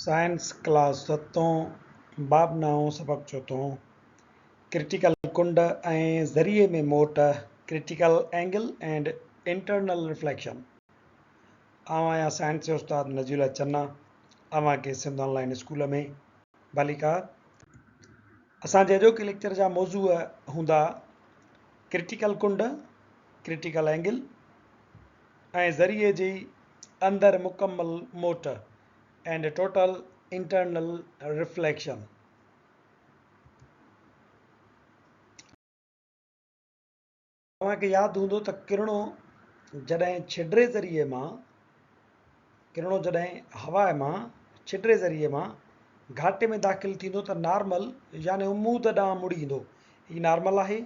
Science class सतों बाब नाओं सबक चौथों क्रिटिकल कुंड ऐं ज़रिए में मोट critical angle and internal reflection. आवां आहियां साइंस जो उस्ताद नज़ीर चन्ना। अवां के सिंध ऑनलाइन स्कूल में बालिका असांजे अॼोके लेक्चर जा मौज़ू हूंदा क्रिटिकल कुंड, क्रिटिकल एंगल ऐं ज़रिए जी अंदर मुकम्मल मोट एंड टोटल इंटरनल रिफ्लेक्शन। तव्हांखे यादि हूंदो त किरणो जॾहिं छिडरे ज़रिए मां किरणो जॾहिं हवा मां छिडरे ज़रिए मां घाटे में दाख़िल थींदो त नॉर्मल यानी उमूद ॾांहुं मुड़ी ईंदो। हीउ नॉर्मल आहे,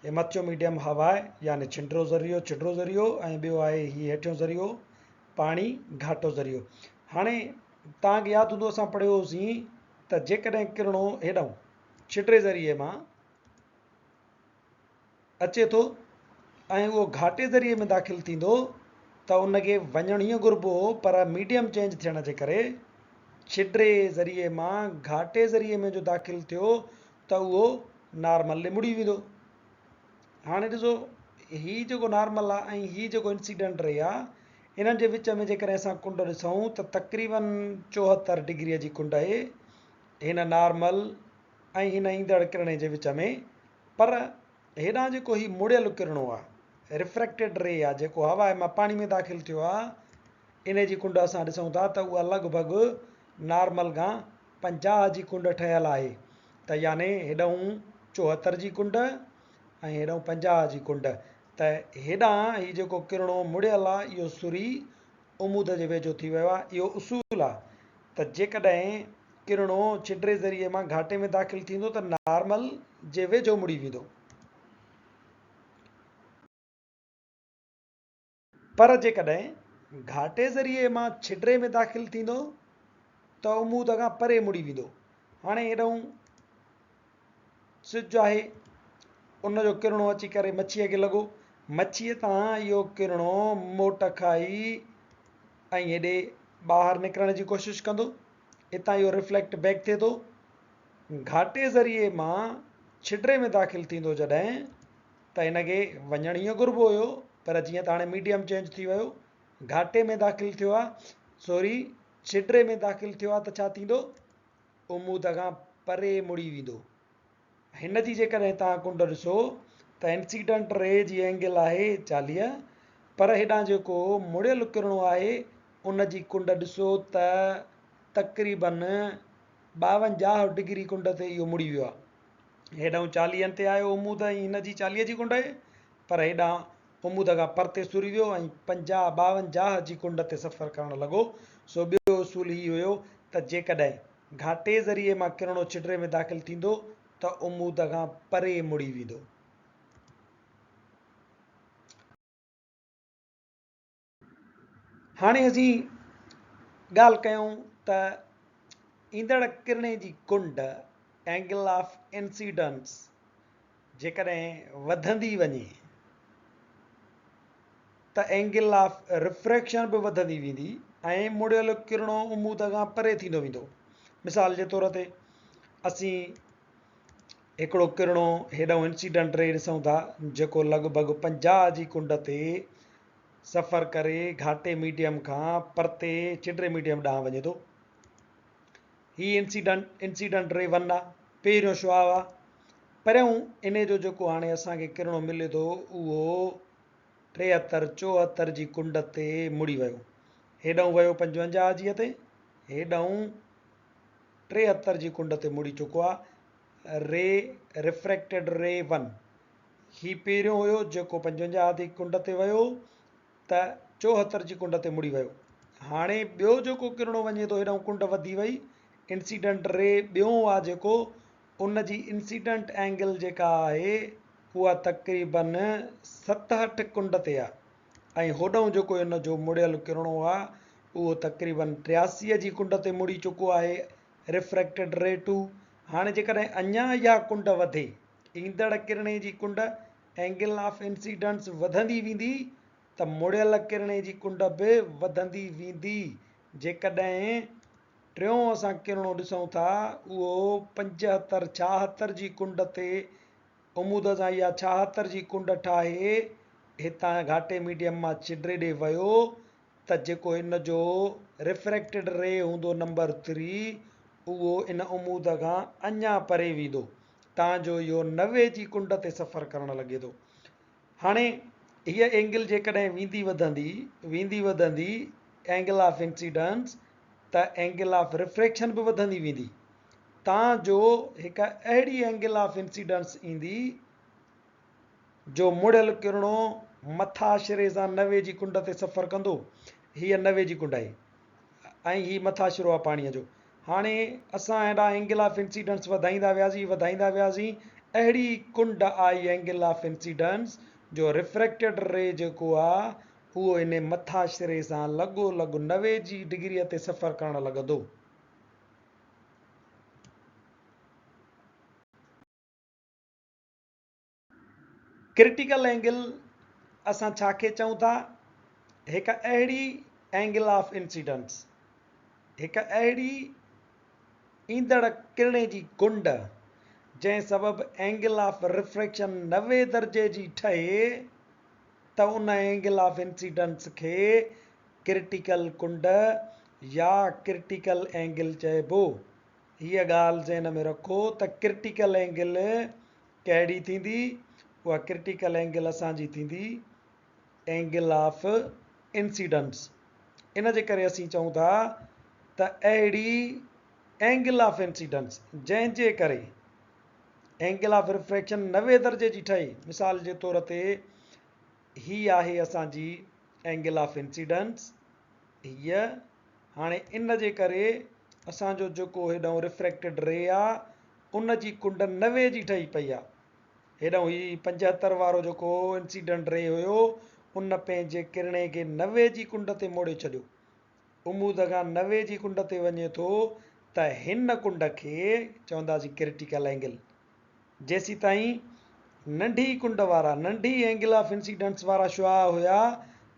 हे मथियों मीडियम हवा आहे यानी छिडरो ज़रियो ऐं ॿियो आहे हीउ हेठियों ज़रियो पाणी घाटो ज़रियो। हाणे तव्हांखे यादि हूंदो असां पढ़ियो होसीं त जेकॾहिं किरणो हेॾां छिडरे ज़रिए मां अचे थो ऐं उहो घाटे ज़रिए में दाख़िल थींदो त उनखे वञणु हीअं घुरिबो हो, पर मीडियम चेंज थियण जे करे छिडरे ज़रिए मां घाटे ज़रिए में जो दाख़िल थियो त उहो नॉर्मल ॾे मुड़ी वेंदो। हाणे ॾिसो हीउ जेको नॉर्मल आहे ऐं हीउ जेको इंसिडेंट रे आहे, इन्हनि जे विच में जेकॾहिं असां कुंड ॾिसूं त तक़रीबन 74 डिग्रीअ जी कुंड आहे हिन नॉर्मल ऐं हिन ईंदड़ किरणे जे विच में। पर हेॾां जेको हीउ मुड़ियल किरणो आहे, रिफ्रैक्टेड रे आहे, जेको हवा मां पाणी में दाख़िल थियो आहे, इन जी कुंड असां ॾिसूं था त उहा लॻभॻि नॉर्मल खां 50 जी कुंड ठहियल आहे। त यानी हेॾां 74 जी कुंड ऐं हेॾां 50 जी कुंड। त हेॾां हीउ जेको किरणो मुड़ियल आहे इहो सुरी उमूद जे वेझो थी वियो आहे। इहो उसूल आहे त जेकॾहिं किरणो छिडरे ज़रिए मां घाटे में दाख़िल थींदो त नॉर्मल जे वेझो मुड़ी वेंदो। पर जेकॾहिं घाटे ज़रिए मां छिडरे में दाख़िल थींदो त उमूद खां परे मुड़ी वेंदो। हाणे हेॾां सिज आहे, उनजो किरणो अची करे मच्छीअ खे लॻो, मच्छीअ तां इहो किरणो मोट खाई ऐं हेॾे ॿाहिरि निकिरण जी कोशिशि कंदो। हितां इहो रिफ्लेक्ट बैक थिए थो। घाटे ज़रिए मां छिडरे में दाख़िल थींदो जॾहिं त हिनखे वञणु हीअं घुरिबो हुयो, पर जीअं त हाणे मीडियम चेंज थी वियो, घाटे में दाख़िल थियो आहे, सॉरी छिडरे में दाख़िल थियो आहे, त छा थींदो, उमूद खां परे मुड़ी वेंदो। हिन जी जेकॾहिं तव्हां कुंड ॾिसो त इंसिडेंट रे जी एंगल आहे 40, पर हेॾां जेको मुड़ियल किरणो आहे उन जी कुंड ॾिसो त तक़रीबन 52 डिग्री कुंड ते इहो मुड़ी वियो आहे। हेॾां 40 ते आयो उमूद ऐं हिन जी 40 जी कुंड आहे, पर हेॾां उमूद खां परते सुरी वियो ऐं 52 जी कुंड ते सफ़र करणु लॻो। सो ॿियो उसूल ही हुयो त जेकॾहिं घाटे ज़रिए मां किरणो छिडरे में दाख़िल थींदो त उमूद खां परे मुड़ी वेंदो। हाणे असीं ॻाल्हि कयूं त ईंदड़ किरणे जी कुंड एंगल ऑफ इंसिडेंस जेकॾहिं वधंदी वञे त एंगल ऑफ रिफ्रैक्शन बि वधंदी वेंदी ऐं मुड़ियल किरणो उमूद खां परे थींदो वेंदो। मिसाल जे तौर ते असीं हिकिड़ो किरणो हेॾां इंसिडेंट रे ॾिसूं था जेको लॻभॻि 50 जी कुंड ते सफ़र करे घाटे मीडियम खां परते छिडरे मीडियम ॾांहुं वञे थो। हीउ इंसिडेंट रे 1 आहे, पहिरियों शुआव आहे। पहिरियों इन जो जेको हाणे असांखे किरणो मिले थो उहो 73-74 जी कुंड ते मुड़ी वियो, हेॾां वियो 55 जीअ ते, हेॾां 73 जी कुंड ते मुड़ी चुको आहे। रे रिफ्रैक्टेड रे 1 ही पहिरियों हुयो जेको 55 जी कुंड ते वियो त 74 जी कुंड ते मुड़ी वियो। हाणे ॿियो जेको किरणो वञे थो हेॾां कुंड वधी वई, इंसिडेंट रे ॿियों आहे जेको, उन जी इंसिडेंट एंगल जेका आहे उहा तक़रीबन 67 कुंड ते आहे ऐं होॾां जेको इन जो मुड़ियल किरणो आहे उहो तक़रीबन 83 जी कुंड ते मुड़ी चुको आहे, रिफ्रैक्टेड रे 2। हाणे जेकॾहिं अञा इहा कुंड वधे, ईंदड़ किरणे जी कुंड एंगल ऑफ इंसिडेंस वधंदी वेंदी त मुड़ियल किरणे जी कुंड बि वधंदी वेंदी। जेकॾहिं टियों असां किरणो ॾिसूं था उहो 75 76 जी कुंड ते उमूद सां इहा 76 जी कुंड ठाहे हितां घाटे मीडियम मां छिड्रे ॾे वियो त जेको इन जो रिफ्रैक्टेड रे हूंदो नंबर 3 उहो इन उमूद खां अञा परे वेंदो तव्हांजो इहो 90 जी कुंड ते सफ़र करणु लॻे थो। हाणे हीअ एंगल जेकॾहिं वेंदी वधंदी एंगल ऑफ इंसिडेंस त एंगल ऑफ रिफ्रैक्शन बि वधंदी वेंदी। तव्हांजो हिकु अहिड़ी एंगल ऑफ इंसिडेंस ईंदी जो मुड़ियल किरणो मथा शिरे सां 90 जी कुंड ते सफ़र कंदो। हीअ 90 जी कुंड आहे ऐं हीअ मथा शिरो आहे पाणीअ जो। हाणे असां हेॾा एंगल ऑफ इंसिडेंस वधाईंदा वियासीं अहिड़ी कुंड आई एंगल ऑफ इंसिडेंस जो रिफ्रैक्टेड रे जेको आहे उहो इन मथा शिरे सां लॻोलॻ 90 जी डिग्रीअ ते सफ़र करणु लॻंदो। क्रिटिकल एंगल असां छा खे चऊं था? हिकु अहिड़ी एंगल ऑफ इंसिडेंस, हिकु अहिड़ी ईंदड़ किरणे जी कुंड जंहिं सबबु एंगल ऑफ रिफ्रैक्शन 90 दर्जे जी ठहे त उन एंगल ऑफ इंसिडेंस खे क्रिटिकल कुंड या क्रिटिकल एंगल चइबो। हीअ ॻाल्हि ज़हन में रखो त क्रिटिकल एंगल कहिड़ी थींदी? उहा क्रिटिकल एंगल असांजी थींदी एंगल ऑफ इंसिडेंस। इन जे करे असीं चऊं था त अहिड़ी एंगल ऑफ इंसिडेंस जंहिंजे करे एंगल ऑफ रिफ्रैक्शन 90 दर्जे जी ठहे। मिसाल जे तौर ते ही आहे असांजी एंगल ऑफ इंसिडेंस हीअ। हाणे इन जे करे असांजो जेको हेॾो रिफ्रैक्टेड रे आहे उन जी कुंड 90 जी ठही पई आहे। हेॾो ही 75 वारो जेको इंसिडेंट रे हुयो उन पंहिंजे किरणे खे 90 जी कुंड ते मोड़े छॾियो। उमूद खां 90 जी कुंड ते वञे थो त हिन कुंड खे चवंदासीं क्रिटिकल एंगल। जेसी ताईं नंढी कुंड वारा नंढी एंगल ऑफ इंसिडेंस वारा शुआ हुया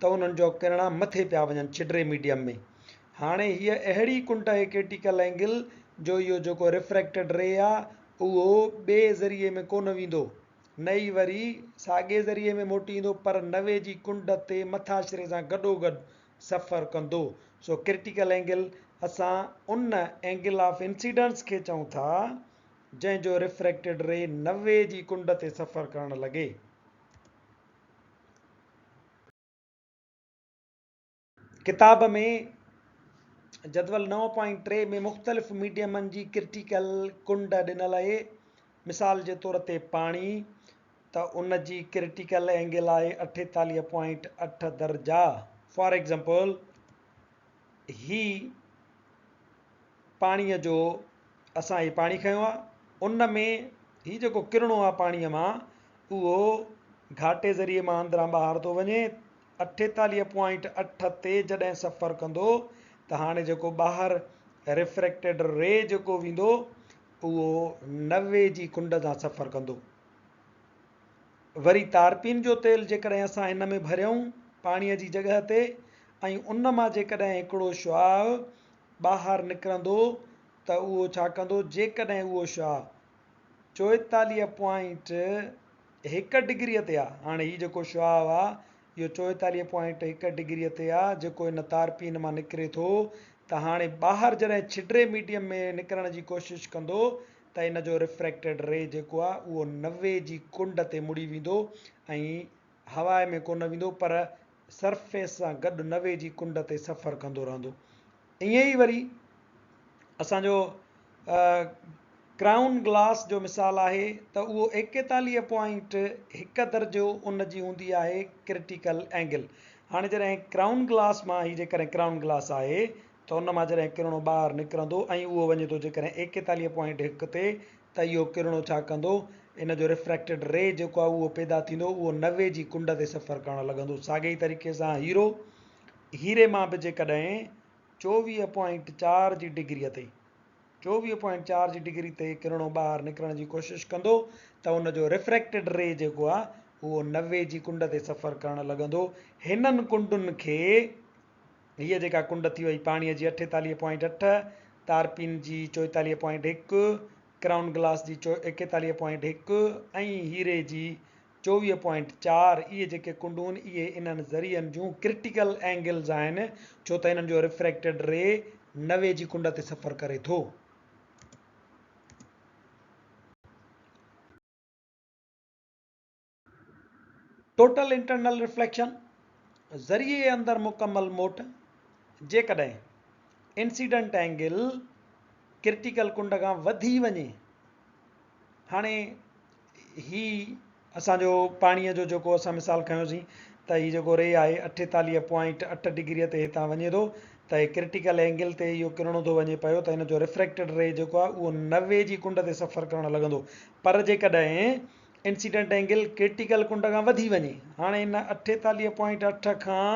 त उन्हनि जो किरणा मथे पिया वञनि छिड्रे मीडियम में। हाणे हीअ अहिड़ी कुंड आहे क्रिटिकल एंगल जो इहो जेको रिफ्रैक्टेड रे आहे उहो ॿिए ज़रिए में कोन वेंदो, न ई वरी साॻे ज़रिए में मोटी ईंदो पर 90 जी कुंड ते मथा शिरे सां गॾोगॾु सफ़र कंदो। सो क्रिटिकल एंगल असां उन एंगल ऑफ इंसिडेंस खे चऊं था जंहिंजो रिफ्रैक्टेड रे 90 जी कुंड ते सफ़र करणु लॻे। किताब में जदवल 9.3 में मुख़्तलिफ़ मीडियमनि जी क्रिटिकल कुंड ॾिनल आहे। मिसाल जे तौर ते पाणी त उन जी क्रिटिकल एंगल आहे 48.8 दर्जा। फॉर एग्ज़ाम्पल ही पाणीअ जो असां ही पाणी खयो आहे उन में ही जेको किरणो आहे पाणीअ मां उहो घाटे ज़रिए मां अंदरां ॿाहिरि थो वञे 48.8 ते जॾहिं सफ़र कंदो त हाणे जेको ॿाहिरि रिफ्रैक्टेड रे जेको वेंदो उहो 90 जी कुंड सां सफ़र कंदो। वरी तारपीन जो तेल जेकॾहिं असां हिन में भरियूं पाणीअ जी जॻह ते ऐं उन मां जेकॾहिं हिकिड़ो शुआ ॿाहिरि निकिरंदो त उहो छा कंदो? जेकॾहिं उहो शुआ 44.1 डिग्रीअ ते आहे, हाणे हीउ जेको शुआ आहे इहो 44.1 डिग्रीअ ते आहे जेको इन तारपीन मां निकिरे थो त हाणे ॿाहिरि जॾहिं छिड्रे मीडियम में निकिरण जी कोशिशि कंदो त इन जो रिफ्रैक्टेड रे जेको आहे उहो 90 जी कुंड ते मुड़ी वेंदो ऐं हवा में कोन वेंदो पर सरफेस सां गॾु 90 जी कुंड ते सफ़र कंदो रहंदो। ईअं ई वरी असांजो क्राउन ग्लास जो मिसाल आहे त उहो 41.1 दर्जो उन जी हूंदी आहे क्रिटिकल एंगल। हाणे जॾहिं क्राउन ग्लास मां ही जेकॾहिं क्राउन ग्लास आहे त उन मां जॾहिं किरणो ॿाहिरि निकिरंदो ऐं उहो वञे थो जेकॾहिं 41.1 ते त इहो किरणो छा कंदो? इन जो रिफ्रैक्टेड रे जेको आहे उहो पैदा थींदो उहो 90 जी कुंड ते सफ़र करणु लॻंदो। साॻे ई तरीक़े सां हीरे मां बि जेकॾहिं 24.4 जी डिग्रीअ ते 24.4 जी डिग्री ते किरणो ॿाहिरि निकिरण जी कोशिशि कंदो त उन जो रिफ्रैक्टेड रे जेको आहे उहो 90 जी कुंड ते सफ़र करणु लॻंदो। हिननि कुंडुनि खे हीअ जेका कुंड थी वई पाणीअ जी 48.8 तारपीन जी 44.1, क्राउन ग्लास जी 41.1 ऐं हीरे जी 24.4। इहे जेके कुंडूं आहिनि इहे इन्हनि ज़रियनि जूं क्रिटिकल एंगल्स आहिनि, छो त इन्हनि जो रिफ्रैक्टेड रे 90 जी कुंड ते सफ़र करे थो। टोटल इंटरनल रिफ्लेक्शन ज़रिए अंदरि मुकमल मोट जेकॾहिं इंसिडेंट एंगल क्रिटिकल कुंड खां वधी वञे। हाणे ही असांजो पाणीअ जो जेको असां मिसाल खयोंसीं त हीउ जेको रे आहे 48.8 डिग्रीअ ते हितां वञे थो, त हे क्रिटिकल एंगल ते इहो किरणो थो वञे पियो, त हिन जो रिफ्रैक्टेड रे जेको आहे उहो 90 जी कुंड ते सफ़र करणु लॻंदो। पर जेकॾहिं इंसिडेंट एंगल क्रिटिकल कुंड खां वधी वञे, हाणे हिन 48.8 खां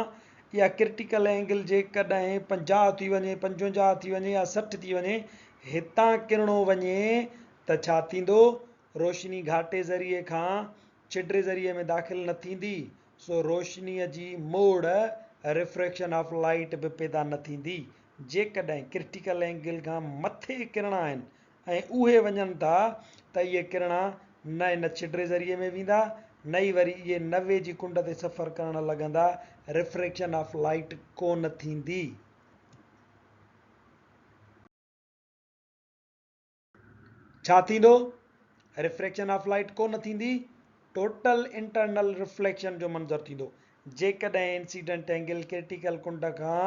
इहा क्रिटिकल एंगल जेकॾहिं 50 थी वञे, 55 थी वञे या 60 थी वञे, हितां किरणो वञे त छा थींदो? रोशनी घाटे ज़रिए खां छिड्रे ज़रिए में दाख़िल न थींदी, सो रोशनीअ जी मोड़ रिफ्रैक्शन ऑफ लाइट बि पैदा न थींदी। जेकॾहिं क्रिटिकल एंगल खां मथे किरणा आहिनि ऐं उहे वञनि था त इहे किरणा न इन छिड्रे ज़रिए में वेंदा, न ई वरी इहे 90 जी कुंड ते सफ़र करणु लॻंदा, रिफ्रैक्शन ऑफ लाइट कोन थींदी। छा थींदो? रिफ्रैक्शन ऑफ लाइट कोन थींदी, टोटल इंटरनल रिफ्लेक्शन जो मंज़र थींदो। जेकॾहिं इंसिडेंट एंगल क्रिटिकल कुंड खां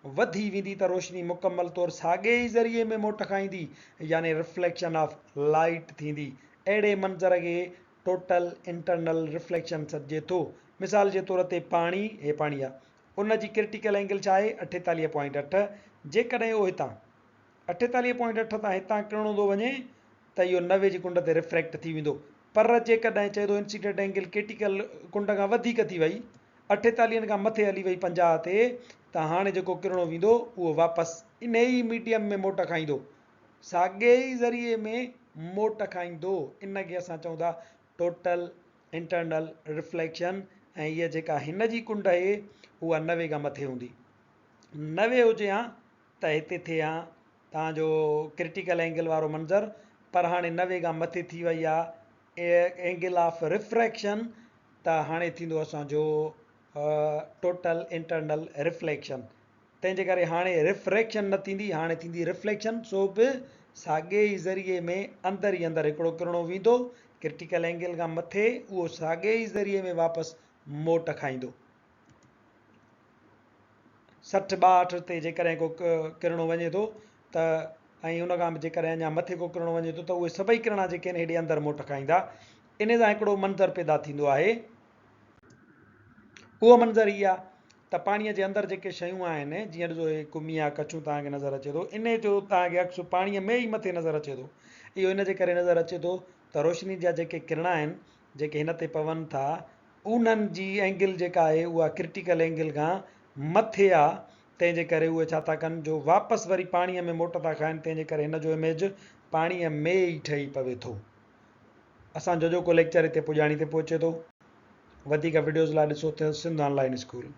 वधी वेंदी त रोशनी मुकमल तौरु साॻे ई ज़रिए में मोट खाईंदी, यानी रिफ्लेक्शन ऑफ लाइट थींदी। अहिड़े मंज़र खे टोटल इंटरनल रिफ्लेक्शन सॾिजे थो। मिसाल जे तौर ते पाणी, हे पाणी आहे, उन जी क्रिटिकल एंगल छा आहे? 48.8। जेकॾहिं उहो हितां 48.8 तां हितां किरणो थो वञे त इहो 90 जी कुंड ते रिफ्रैक्ट थी वेंदो। पर जेकॾहिं चए थो इंसिडेंट एंगल क्रिटिकल कुंड खां वधीक थी वई, 48 खां मथे हली वई 50 ते, त हाणे जेको किरणो वेंदो उहो वापसि इन ई मीडियम में मोट खाईंदो, साॻे ई ज़रिए में मोट खाईंदो। इन खे असां चऊं था टोटल इंटरनल रिफ्लेक्शन। ऐं इहा जेका हिन जी कुंड आहे उहा 90 खां मथे हूंदी। 90 हुजे हा त हिते थिए हा तव्हांजो क्रिटिकल एंगल वारो मंज़र, पर हाणे 90 खां मथे थी वई आहे एंगल ऑफ रिफ्रैक्शन, त हाणे थींदो असांजो टोटल इंटरनल रिफ्लेक्शन। तंहिंजे करे हाणे रिफ्रैक्शन न थींदी, हाणे थींदी रिफ्लेक्शन। सो बि साॻे ई ज़रिए में अंदरि ई अंदरि हिकिड़ो किरणो वेंदो क्रिटिकल एंगल खां मथे, उहो साॻे ई ज़रिए में वापसि मोट खाईंदो। 60-62 ते जेकॾहिं को किरणो वञे थो त ऐं उन खां जेकॾहिं अञा मथे को किरणो वञे थो त उहे सभई किरणा जेके आहिनि हेॾे अंदरि मोट खाईंदा। इन सां हिकिड़ो मंज़र पैदा थींदो आहे। उहो मंज़र ई आहे त पाणीअ जे अंदरि जेके शयूं आहिनि, जीअं ॾिसो हे कुमी आहे, कछूं तव्हांखे नज़र अचे थो, इन जो तव्हांखे अक्स पाणीअ में ई मथे नज़र अचे थो। इहो इन जे करे नज़र अचे थो त रोशनी जा जेके किरणा आहिनि जेके हिन ते पवनि था, उन्हनि जी एंगल जेका आहे उहा क्रिटिकल एंगल खां मथे आहे। तंहिंजे करे उहे छा था कनि, जो वापसि वरी पाणीअ में मोट था खाइनि, तंहिंजे करे हिन जो इमेज पाणीअ में ई ठही पवे थो। असांजो जेको लेक्चर हिते पुॼाणी ते पहुचे थो। वधीक वीडियोज़ लाइ ॾिसो त सिंध ऑनलाइन स्कूल।